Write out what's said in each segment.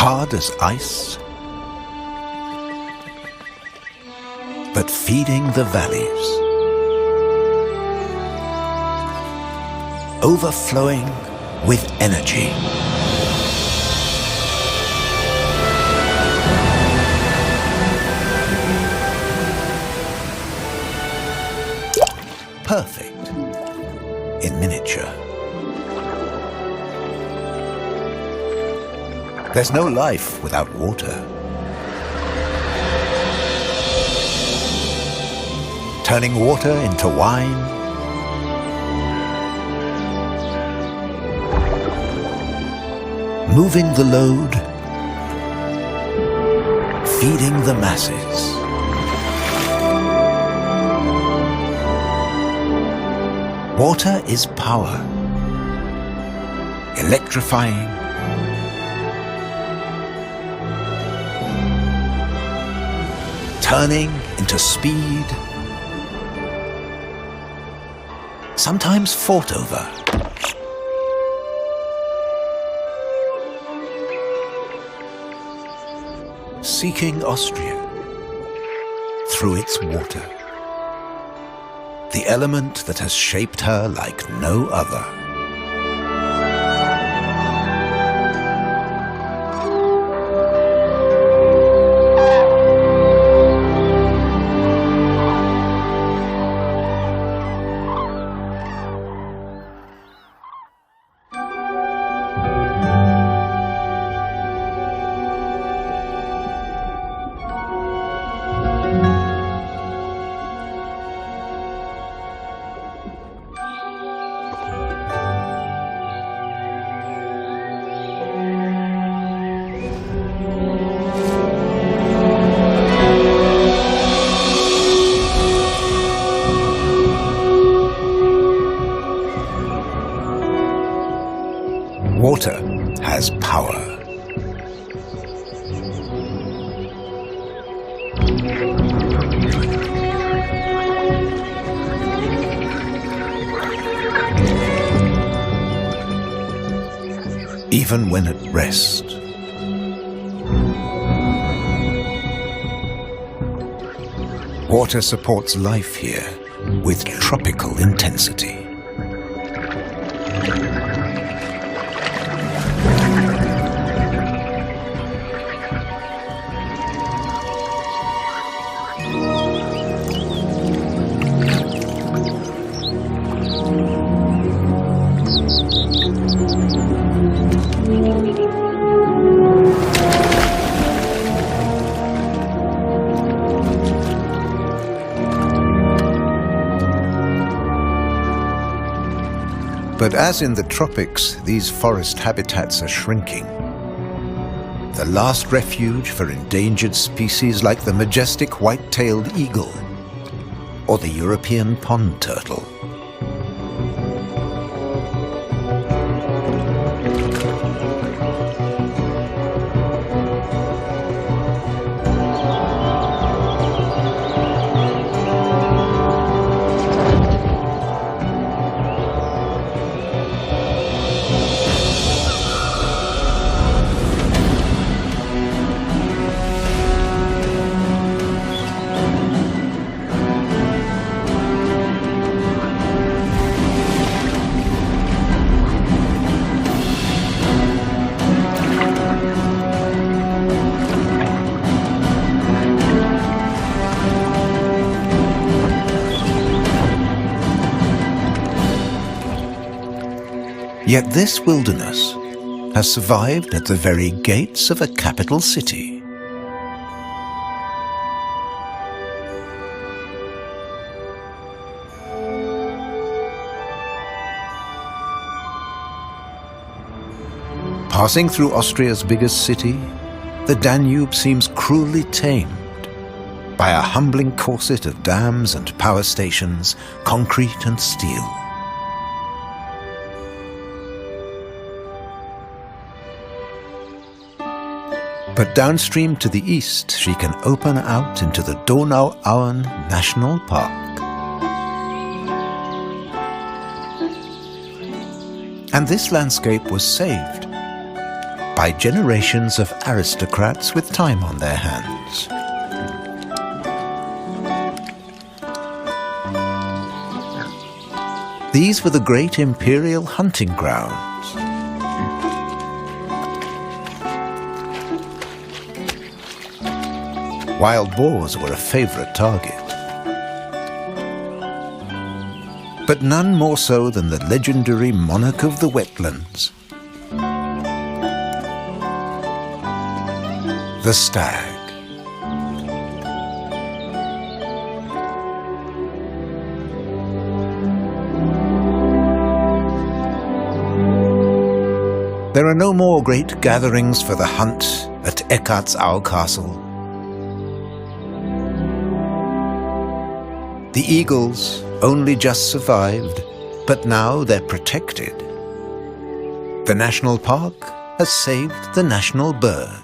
hard as ice, but feeding the valleys, overflowing with energy. Perfect in miniature. There's no life without water. Turning water into wine, moving the load, feeding the masses. Water is power, electrifying, turning into speed, sometimes fought over. Seeking Austria through its water, the element that has shaped her like no other. Water has power. Even when at rest. Water supports life here with tropical intensity. But as in the tropics, these forest habitats are shrinking. The last refuge for endangered species like the majestic white-tailed eagle or the European pond turtle. Yet this wilderness has survived at the very gates of a capital city. Passing through Austria's biggest city, the Danube seems cruelly tamed by a humbling corset of dams and power stations, concrete and steel. But downstream to the east, she can open out into the Donauauen National Park. And this landscape was saved by generations of aristocrats with time on their hands. These were the great imperial hunting grounds. Wild boars were a favorite target. But none more so than the legendary monarch of the wetlands, the stag. There are no more great gatherings for the hunt at Eckartsau Castle. The eagles only just survived, but now they're protected. The national park has saved the national bird.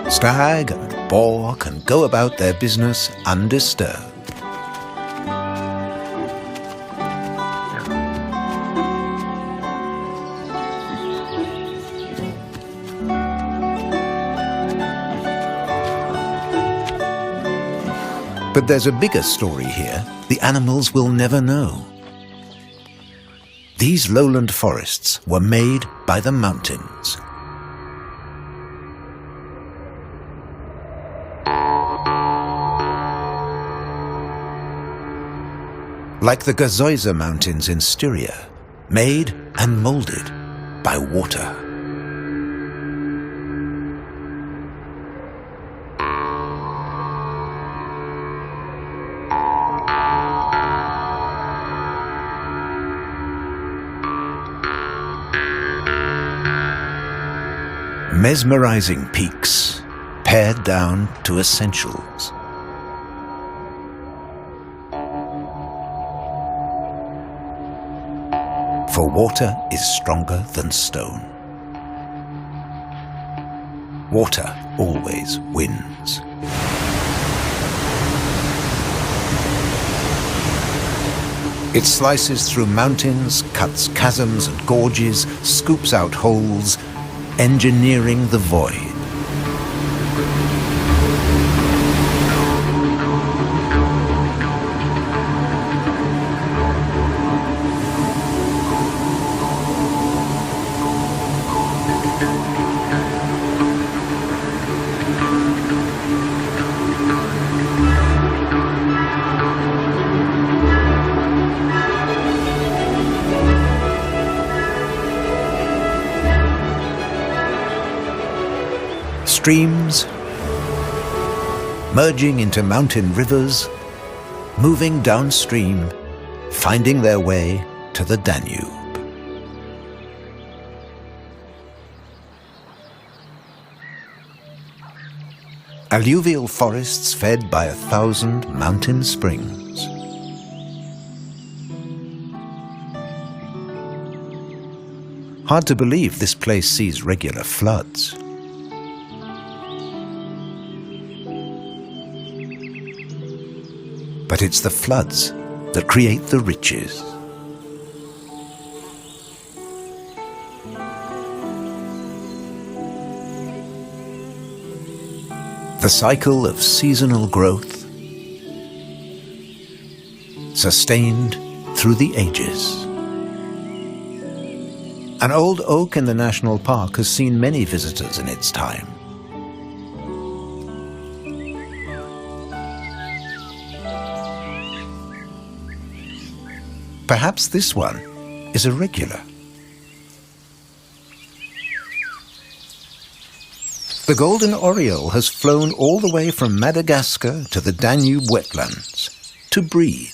Stag and boar can go about their business undisturbed. But there's a bigger story here the animals will never know. These lowland forests were made by the mountains. Like the Gazoiza Mountains in Styria, made and molded by water. Mesmerizing peaks, pared down to essentials. For water is stronger than stone. Water always wins. It slices through mountains, cuts chasms and gorges, scoops out holes, engineering the void. Streams, merging into mountain rivers, moving downstream, finding their way to the Danube. Alluvial forests fed by 1,000 mountain springs. Hard to believe this place sees regular floods. But it's the floods that create the riches. The cycle of seasonal growth, sustained through the ages. An old oak in the national park has seen many visitors in its time. Perhaps this one is a regular. The golden oriole has flown all the way from Madagascar to the Danube wetlands to breed.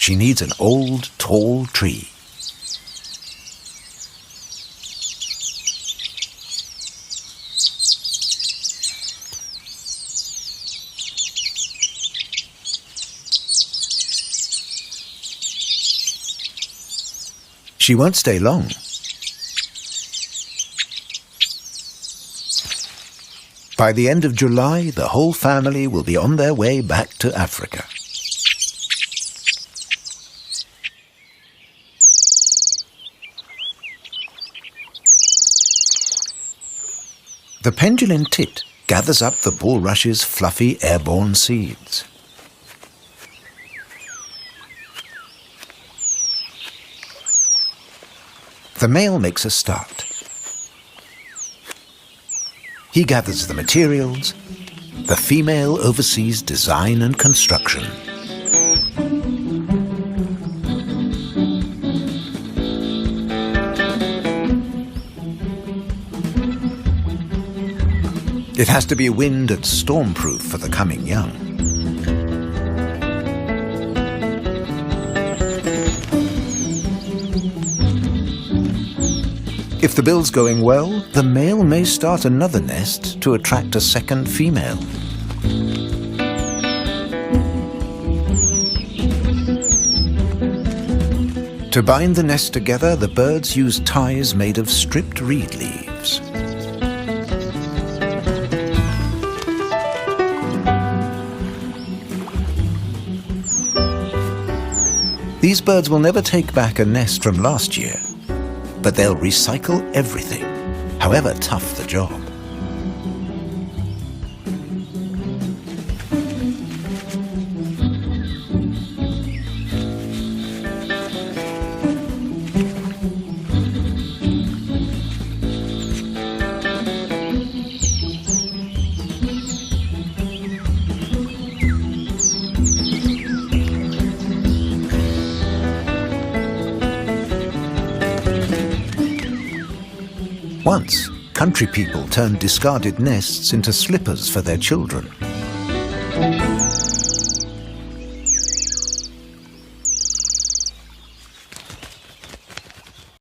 She needs an old, tall tree. She won't stay long. By the end of July, the whole family will be on their way back to Africa. The pendulin tit gathers up the bulrush's fluffy airborne seeds. The male makes a start. He gathers the materials. The female oversees design and construction. It has to be wind and storm-proof for the coming young. If the bill's going well, the male may start another nest to attract a second female. To bind the nest together, the birds use ties made of stripped reed leaves. These birds will never take back a nest from last year, but they'll recycle everything, however tough the job. Once, country people turned discarded nests into slippers for their children.